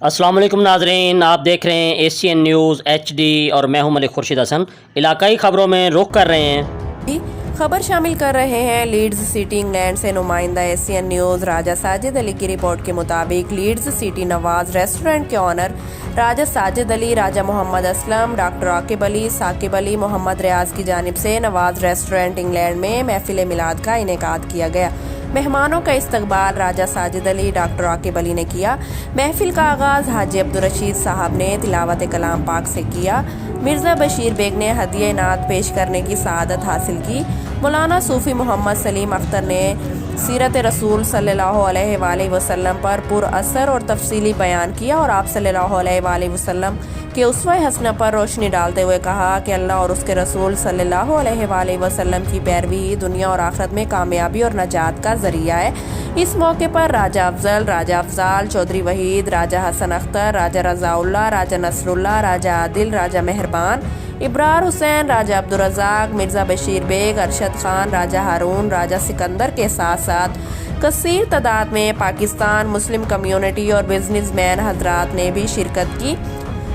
السلام علیکم ناظرین، آپ دیکھ رہے ہیں ایشین نیوز HD اور میں ہوں ملک خورشید حسن۔ علاقائی خبروں میں رخ کر رہے ہیں۔ خبر شامل کر رہے ہیں لیڈز سٹی انگلینڈ سے نمائندہ ایشین نیوز راجہ ساجد علی کی رپورٹ کے مطابق لیڈز سٹی نواز ریسٹورنٹ کے آنر راجہ ساجد علی، راجہ محمد اسلم، ڈاکٹر عاقب علی، ثاقب علی، محمد ریاض کی جانب سے نواز ریسٹورنٹ انگلینڈ میں محفل میلاد کا انعقاد کیا گیا۔ مہمانوں کا استقبال راجہ ساجد علی، ڈاکٹر عاقب علی نے کیا۔ محفل کا آغاز حاجی عبدالرشید صاحب نے تلاوت کلام پاک سے کیا۔ مرزا بشیر بیگ نے ہدیہ نعت پیش کرنے کی سعادت حاصل کی۔ مولانا صوفی محمد سلیم اختر نے سیرت رسول صلی اللہ علیہ وآلہ وسلم پر پر اثر اور تفصیلی بیان کیا اور آپ صلی اللہ علیہ وآلہ وسلم کے اسوہ حسنہ پر روشنی ڈالتے ہوئے کہا کہ اللہ اور اس کے رسول صلی اللہ علیہ وآلہ وسلم کی پیروی دنیا اور آخرت میں کامیابی اور نجات کا ذریعہ ہے۔ اس موقع پر راجہ افضل، راجہ افضال، چودھری وحید، راجہ حسن اختر، راجہ رضا اللہ، راجہ نصر اللہ، راجہ عادل، راجہ مہربان، ابرار حسین، راجہ عبدالرزاق، مرزا بشیر بیگ، ارشد خان، راجہ ہارون، راجہ سکندر کے ساتھ ساتھ کثیر تعداد میں پاکستان مسلم کمیونٹی اور بزنس مین حضرات نے بھی شرکت کی۔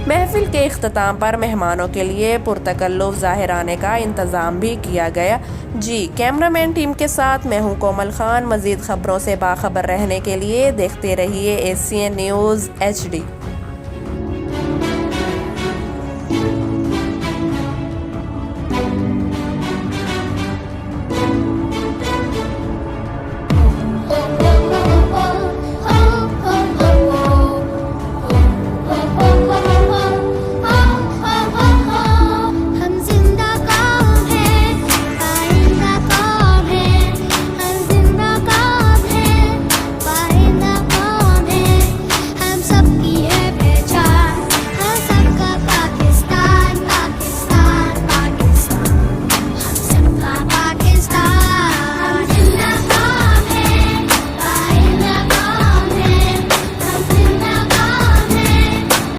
محفل کے اختتام پر مہمانوں کے لیے پرتکلف ظاہرانے کا انتظام بھی کیا گیا۔ کیمرہ مین ٹیم کے ساتھ میں ہوں کومل خان۔ مزید خبروں سے باخبر رہنے کے لیے دیکھتے رہیے ایشین نیوز HD۔